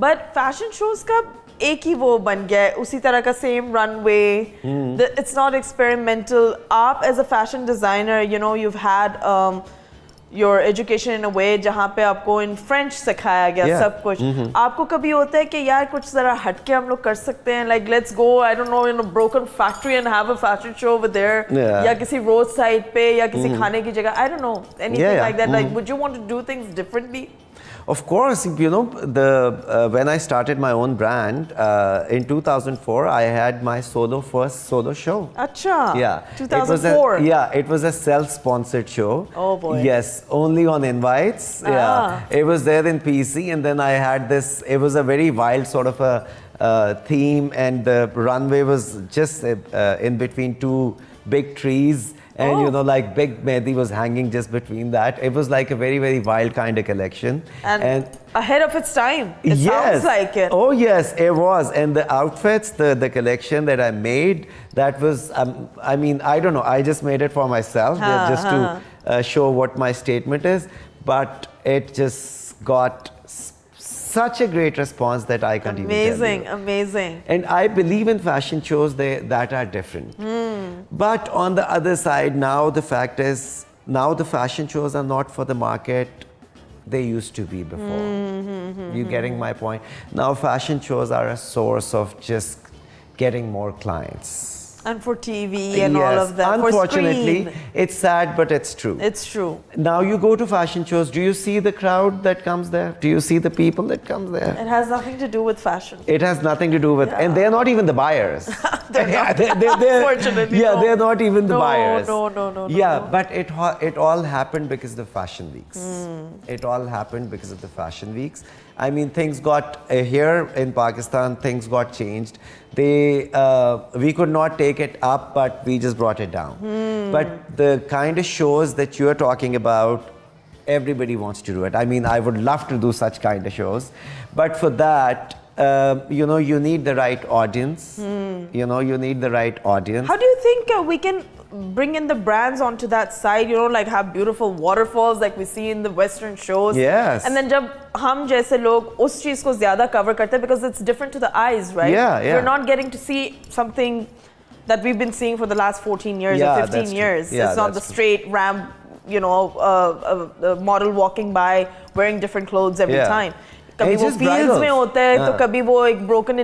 But fashion shows का एक ही वो बन गया है, उसी तरह का same runway, it's not experimental. आप as a fashion designer you know you've had your education in a way जहाँ पे आपको in French सिखाया गया सब कुछ. आपको कभी होता है कि यार कुछ ज़रा हटके हम लोग कर सकते हैं, like let's go I don't know in a broken factory and have a fashion show over there, या किसी road side पे या किसी खाने की जगह, I don't know anything like that. Like would you want to do things differently? Of course, you know, when I started my own brand in 2004, I had my first solo show. Acha. Yeah. 2004. It was a self-sponsored show. Oh boy. Yes, only on invites. Yeah. It was there in PC, and then I had this. It was a very wild sort of a theme, and the runway was just in between two big trees. And you know, like Big Mehdi was hanging just between that. It was like a very, very wild kind of collection. And ahead of its time. It sounds like it. Oh yes, it was. And the outfits, the collection that I made, that was, I mean, I don't know. I just made it for myself, just to show what my statement is. But it just got such a great response that I can't even tell you. Amazing. And I believe in fashion shows that are different. But on the other side, now the fact is, now the fashion shows are not for the market they used to be before. You getting my point? Now fashion shows are a source of just getting more clients. And for TV and all of that. Unfortunately, it's sad, but it's true. It's true. Now you go to fashion shows, do you see the crowd that comes there? Do you see the people that comes there? It has nothing to do with fashion. It has nothing to do with, and they're not even the buyers. Unfortunately, yeah, they're not even the buyers. No. Yeah, but it all happened because of the fashion weeks. It all happened because of the fashion weeks. I mean, things got here in Pakistan. Things got changed. We could not take it up, but we just brought it down. But the kind of shows that you're talking about, everybody wants to do it. I mean, I would love to do such kind of shows, but for that, you know, you need the right audience. You know, you need the right audience. How do you think we can bring in the brands onto that side, you know, like have beautiful waterfalls like we see in the Western shows? Yes. And then जब हम जैसे लोग उस चीज को ज़्यादा cover करते हैं, because it's different to the eyes, right? Yeah. We're not getting to see something that we've been seeing for the last 14 years or 15 years. Yeah, it's not the straight ramp, you know, a model walking by wearing different clothes every time. कभी वो fields में होता है, तो कभी वो एक broken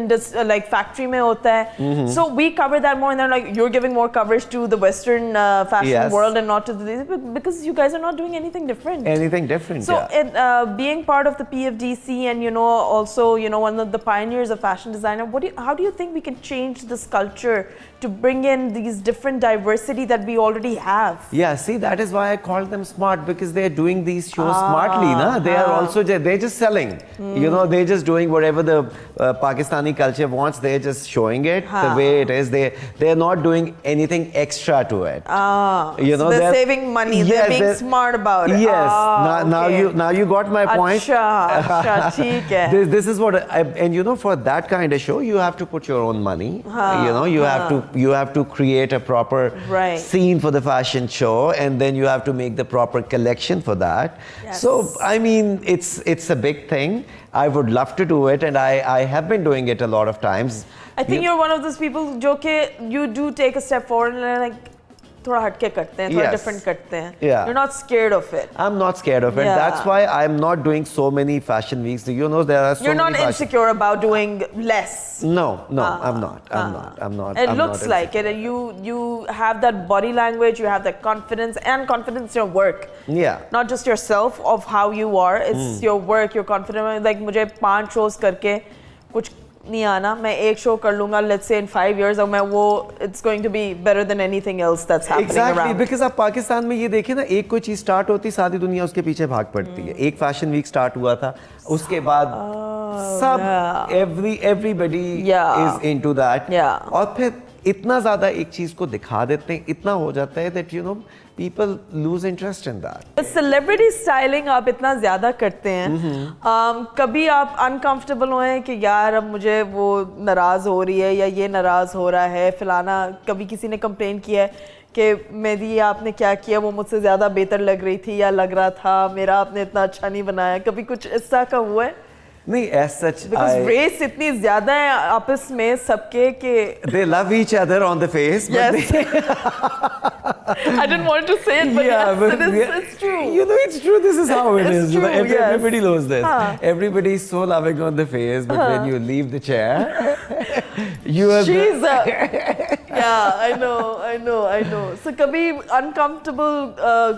like factory में होता है. So we cover that more, and then like you're giving more coverage to the Western fashion world and not to the, because you guys are not doing anything different. Anything different. So being part of the PFDC and you know also you know one of the pioneers of fashion designer, how do you think we can change this culture to bring in these different diversity that we already have? Yeah, see, that is why I call them smart, because they're doing these shows smartly. They are also they're just selling. You know, they're just doing whatever the Pakistani culture wants. They're just showing it the way it is. They're not doing anything extra to it. You know, so they're saving money. They're being smart about it. Yes. Now you got my point. Acha, theek hai. This is what and you know, for that kind of show, you have to put your own money. You know, you have to create a proper scene for the fashion show, and then you have to make the proper collection for that. So I mean, it's a big thing. I would love to do it, and I have been doing it a lot of times. I think you're one of those people जो कि you do take a step forward and like थोड़ा हटके करते हैं, थोड़ा different करते हैं. Yeah. You're not scared of it. I'm not scared of it. That's why I'm not doing so many fashion weeks. You know, there are so many. You're not insecure about doing less. No, I'm not. I'm not. It looks like it. You have that body language. You have that confidence and confidence in your work. Yeah. Not just yourself of how you are. It's your work. You're confident. Like मुझे 5 shows करके कुछ नहीं आना, मैं एक show कर लूंगा, let's say in 5 years, और मैं वो it's going to be better than anything else that's happening around. Because आप पाकिस्तान में ये देखिए ना, एक कोई चीज स्टार्ट होती, सारी दुनिया उसके पीछे भाग पड़ती है. एक फैशन वीक स्टार्ट हुआ था, उसके बाद सब everybody is into that. और फिर इतना ज्यादा एक चीज को दिखा देते हैं, इतना हो जाता है that you know people lose interest in that. Celebrity styling आप इतना ज़्यादा करते हैं, कभी आप uncomfortable हुए कि यार अब मुझे वो नाराज़ हो रही है या ये नाराज़ हो रहा है फलाना, कभी किसी ने कंप्लेन किया है कि मेहदी आपने क्या किया, वो मुझसे ज़्यादा बेहतर लग रही थी या लग रहा था, मेरा आपने इतना अच्छा नहीं बनाया, कभी कुछ इस तरह का हुआ है? नहीं, as such, Because race इतनी ज़्यादा है आपस में सबके कि they love each other on the face. Yes. I didn't want to say it, but yes, it's true. You know, it's true. This is how it It's is. You know, true, yes. everybody knows this. Huh. Everybody is so loving on the face, but when you leave the chair, you are She's yeah, I know. So कभी uncomfortable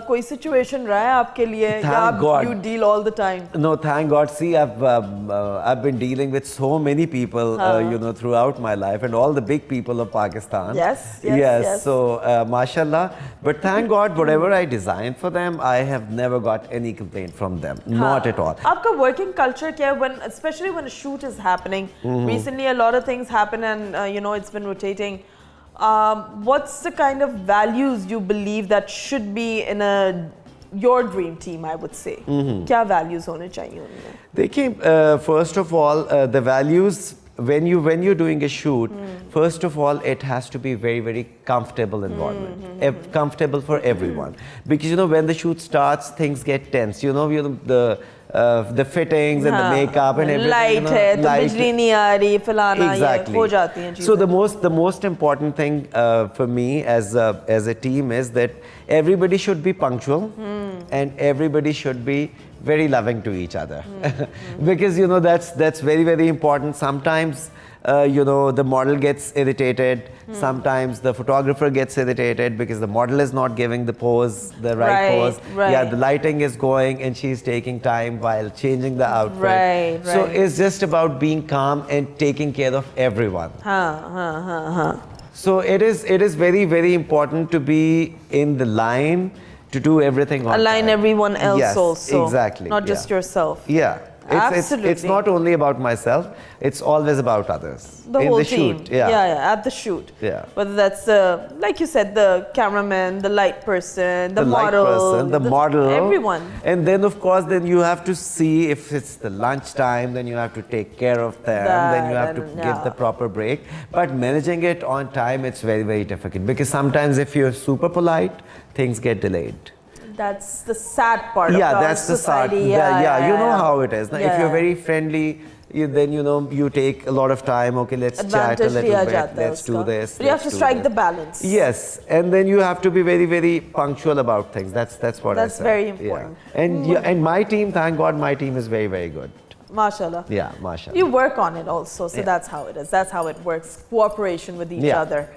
कोई situation रहा है आपके लिए या Thank God. you deal all the time? No, thank God. See, I've been dealing with so many people, you know, throughout my life, and all the big people of Pakistan. Yes. So, mashallah. But thank God, whatever I designed for them, I have never got any complaint from them. Not at all. आपका working culture क्या है when, especially when a shoot is happening? Recently, a lot of things happen, and you know, it's been rotating. What's the kind of values you believe that should be in your dream team, I would say? क्या values होने चाहिए उनमें? देखिए, first of all, the values, when you're doing a shoot, first of all, it has to be very, very comfortable environment, comfortable for everyone. Because you know, when the shoot starts, things get tense. You know the fittings and the makeup and everything. Light है, तो बिजली नहीं आ रही, फलाना Exactly. ये हो जाती हैं चीजें. So the most important thing for me as a team is that everybody should be punctual and everybody should be very loving to each other. Because you know, that's very, very important. Sometimes you know, the model gets irritated. Sometimes the photographer gets irritated because the model is not giving the pose, the right pose. Right. Yeah, the lighting is going and she's taking time while changing the outfit. Right. So it's just about being calm and taking care of everyone. So it is very, very important to be in the line to do everything on Align time. everyone else Yes, also. exactly. Not just yourself. Yeah. Absolutely. It's not only about myself, it's always about others. The whole the team. Shoot. Yeah. At the shoot. Yeah. Whether that's, like you said, the cameraman, the light person, the model. Light person, the model. Everyone. And then, of course, then you have to see if it's the lunchtime, then you have to take care of them, then you have to give the proper break. But managing it on time, it's very, very difficult. Because sometimes if you're super polite, things get delayed. That's the sad part of that's society. the sad. You know how it is. Now, if you're very friendly, then you know you take a lot of time. Okay, let's chat a little bit. Let's do this. But you have to strike the balance. Yes, and then you have to be very, very punctual about things. That's what I said. That's very important. Yeah. And my team, thank God, my team is very, very good. Mashallah. Yeah, mashallah. You work on it also, so that's how it is. That's how it works. Cooperation with each other.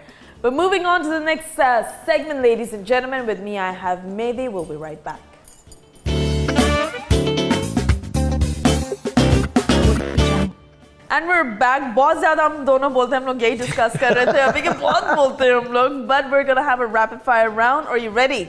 But moving on to the next segment, ladies and gentlemen, with me I have Mehdi. We'll be right back. And we're back. बहुत ज़्यादा हम दोनों बोलते हैं, हम लोग यही discuss कर रहे थे अभी कि बहुत बोलते हैं हम लोग. But we're gonna have a rapid fire round. Are you ready?